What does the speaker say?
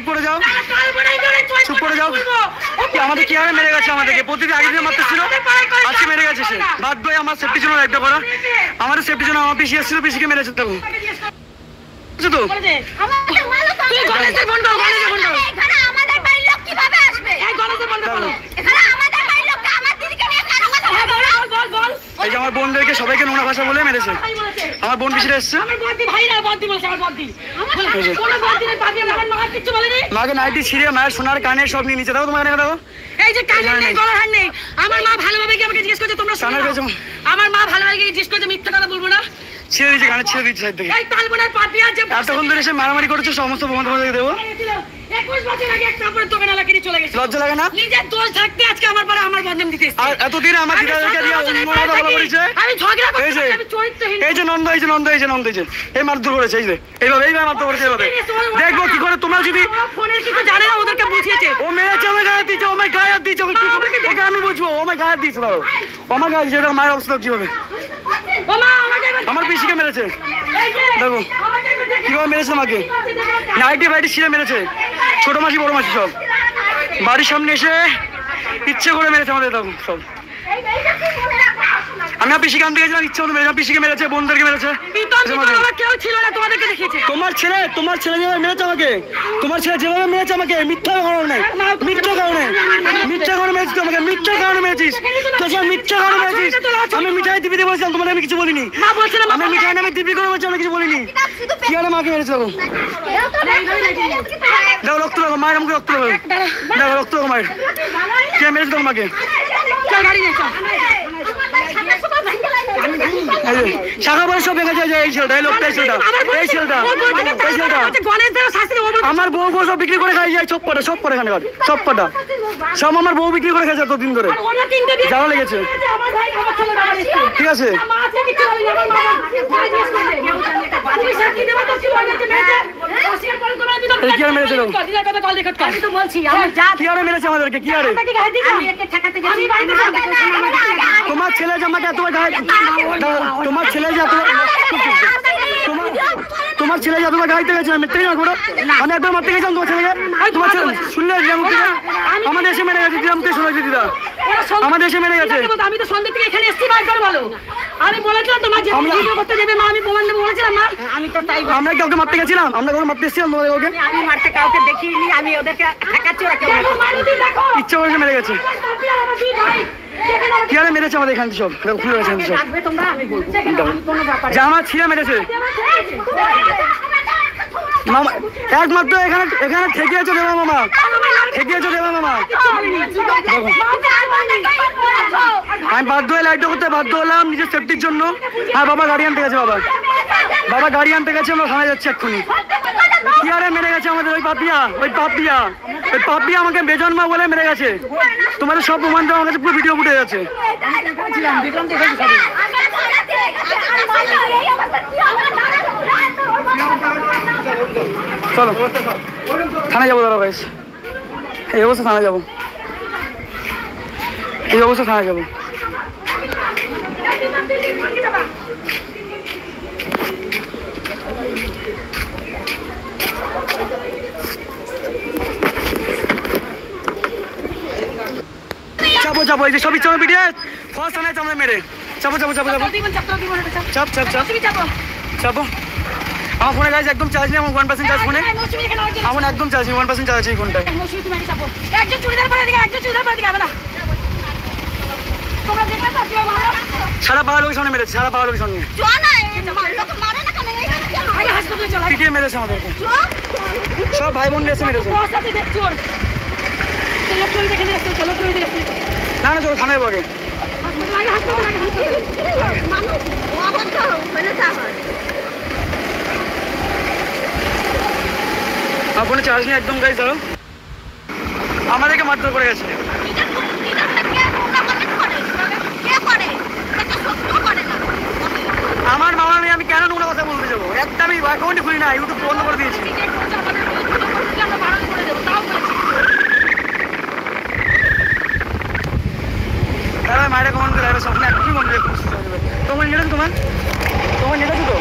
চুপ করে যাও, চুপ করে যাও। আমাদের কি হারে মেরে গেছে, আমাদেরকে প্রতিদিন আগে দিন মারতেছিল, আজকে মেরে গেছে সে। বাধ্য হয়ে আমার সেফটির জন্য একটা করা, আমাদের সেফটির জন্য আমার পিসি এসেছিল, পিসিকে মেরেছে। তবু তো এই যে আমার বোনদেরকে সবাইকে নোংরা ভাষা বলে মেরেছে। আমার বোন পিছিয়ে এসছে, মাকে নাইটি ছিঁড়ে মায়ের সোনার কানের সব নিয়ে নিচে। দাও তোমার দেখো, এই যে কানের নেই, গলার হার নেই। আমার মা ভালোভাবে কি আমাকে জিজ্ঞেস করছে তোমরা কানের পেয়েছো? আমার মা ভালোভাবে কি জিজ্ঞেস করছে, মিথ্যা কথা বলবো না। ছিঁড়ে দিচ্ছে, কানে ছিঁড়ে দিচ্ছে সাইড থেকে। এই তালবনের পাপিয়া যে এতক্ষণ ধরে এসে মারামারি করেছে, সমস্ত বোন তোমাদেরকে দেবো। 21 বছর আগে একটা কাপড়ের দোকানে লাগিয়ে চলে গেছে। লজ্জা লাগে না? নিজের দোষ থাকতে আজকে আমার পরে আমার বদনাম দিতে এসেছে। আর এতদিন আমার দিদাদেরকে দিয়ে অন্যরা ভালো করেছে। আমি ঝগড়া করছি, আমি চরিত্রহীন। এই যে নন্দ, এই যে নন্দ, এই যে নন্দ, এই যে এই মারধর করেছে, এই যে এইভাবে মারধর করেছে। এইভাবে দেখবো কি করে তোমরা যদি ফোনের কিছু জানে না, ওদেরকে বুঝিয়েছে। ও মেরেছে, আমার গায়ে দিচ্ছে, ও আমার গায়ে দিচ্ছে, ওকে আমি বুঝবো। ও আমার গায়ে দিচ্ছে, দাও ও আমার গায়ে দিচ্ছে। মায়ের অবস্থা কি হবে? ও মা আমাকে আমার পিসিকে মেরেছে, এই যে দেখো কিভাবে মেরেছে আমাকে। নাইটি বাইটি ছিঁড়ে মেরেছে, ছোট মাসি বড় মাসি সব বাড়ির সামনে এসে ইচ্ছে করে মেরেছে আমাদের। দেখো সব আমি পিসিকে আনতে গেছিলাম, ইচ্ছে মতো মেরেছে, পিসিকে মেরেছে, বোনদেরকে মেরেছে। কেউ ছিল না, তোমাদেরকে দেখিয়েছে। তোমার ছেলে যেভাবে মেরেছে আমাকে, তোমার ছেলে যেভাবে মেরেছে আমাকে, মিথ্যা কারণে নাই, মিথ্যা কারণে, মিথ্যা কারণে মেরেছিস আমাকে, মিথ্যা কারণে মেরেছিস, তোর মিথ্যা কারণে মেরেছিস। আমি মিঠাই দিবিতে বলছিলাম, তোমার আমি কিছু বলিনি। আমি মিঠাই নামে দিবি করে বলছি, আমি কিছু বলিনি। কি আরে মাকে মেরেছে? দেখো দেখো রক্ত, দেখো মায়ের আমাকে রক্ত, দেখো দেখো রক্ত, দেখো মায়ের কে মেরেছে দেখো মাকে। শাখা বয়স সব দেখা যায়, এই ছেলেটা, এই লোকটা, এই ছেলেটা, এই ছেলেটা, এই ছেলেটা আমার বউ সব বিক্রি করে খাই যায়, সব কটা, সব করে এখানে সব কটা, সব আমার বউ বিক্রি করে খেয়েছে এতদিন ধরে, যাওয়া লেগেছে। ঠিক আছে কি আর মেরেছে, কি আরে মেরেছে আমাদেরকে, কি আরে তোমার ছেলে যে আমাকে এত গায়ে, তোমার ছেলে যে এত, তোমার ছেলে যে তোমার গাইতে গেছে, আমি মিথ্যে না করো। আমি একবার মারতে গেছিলাম তোমার ছেলেকে, তোমার ছেলে শুনলে আমাদের এসে মেরে গেছে, গ্রাম থেকে শোনাইছে দিদা, আমাদের এসে মেরে গেছে। আমি তো সন্ধ্যে থেকে এখানে এসেছি, ভাই করে বলো। আমি বলেছিলাম তোমার যে ভিডিও করতে যাবে মা, আমি প্রমাণ দেবো বলেছিলাম মা। আমি তো তাই, আমরা কাউকে মারতে গেছিলাম, আমরা কাউকে মারতে এসেছিলাম তোমাদের ওকে, আমি মারতে কাউকে দেখিনি, আমি ওদেরকে ঠেকাচ্ছি, ইচ্ছা করে মেরে গেছে। কি আরে মেরেছে আমাদের এখানে সব খুলে গেছে সব, যা আমার ছিঁড়ে মেরেছে মামা, একমাত্র এখানে এখানে ঠেকিয়েছো দেবা মামা, ঠেকিয়েছো দেবা মামা। আমি বাধ্য হয়ে লাইটটা করতে বাধ্য হলাম নিজের সেফটির জন্য। আর বাবা গাড়ি আনতে গেছে, বাবা বাবা গাড়ি আনতে গেছে, আমরা থানায় যাচ্ছি এক্ষুনি। কি আরে মেরে গেছে আমাদের ওই পাপিয়া, ওই পাপিয়া, ওই পাপিয়া আমাকে বেজন্মা বলে মেরে গেছে। তোমাদের সব প্রমাণ দেওয়া আমার কাছে, পুরো ভিডিও ফুটে যাচ্ছে। চলো থানায় যাবো, দাঁড়া ভাই, এই অবস্থা থানায় যাবো, এই অবস্থা থানায় যাবো। চাপো চাপো, এই যে সব ইচ্ছা পিটিয়ে ফার্স্ট থানায় চাপে মেরে, চাপো চাপো চাপো চাপো, চাপ চাপ চাপ চাপো। আমার ফোনে গাইজ একদম চার্জ নেই, আমার 1% চার্জ ফোনে, আমার একদম চার্জ নেই, 1% চার্জ আছে এই ফোনটায়। সারা পাহাড় লোকের সামনে মেরেছে, সারা পাহাড় লোকের সামনে পিটিয়ে মেরেছে আমাদেরকে, সব ভাই বোন এসে মেরেছে। না না চলো থানায় বগে, আমার ফোনে চার্জ নেই একদম গাইজ। ধরো আমাদেরকে মারধর করে গেছে। আমার মামা মেয়ে, আমি কেন নোংরা কথা বলতে যাবো? একটা আমি অ্যাকাউন্টই খুলি না, ইউটিউব বন্ধ করে দিয়েছি। মায়েরা কমান করে সামনে একটু বন্ধ করে, তোমার নেট আছে, তোমার নেট আছে তো?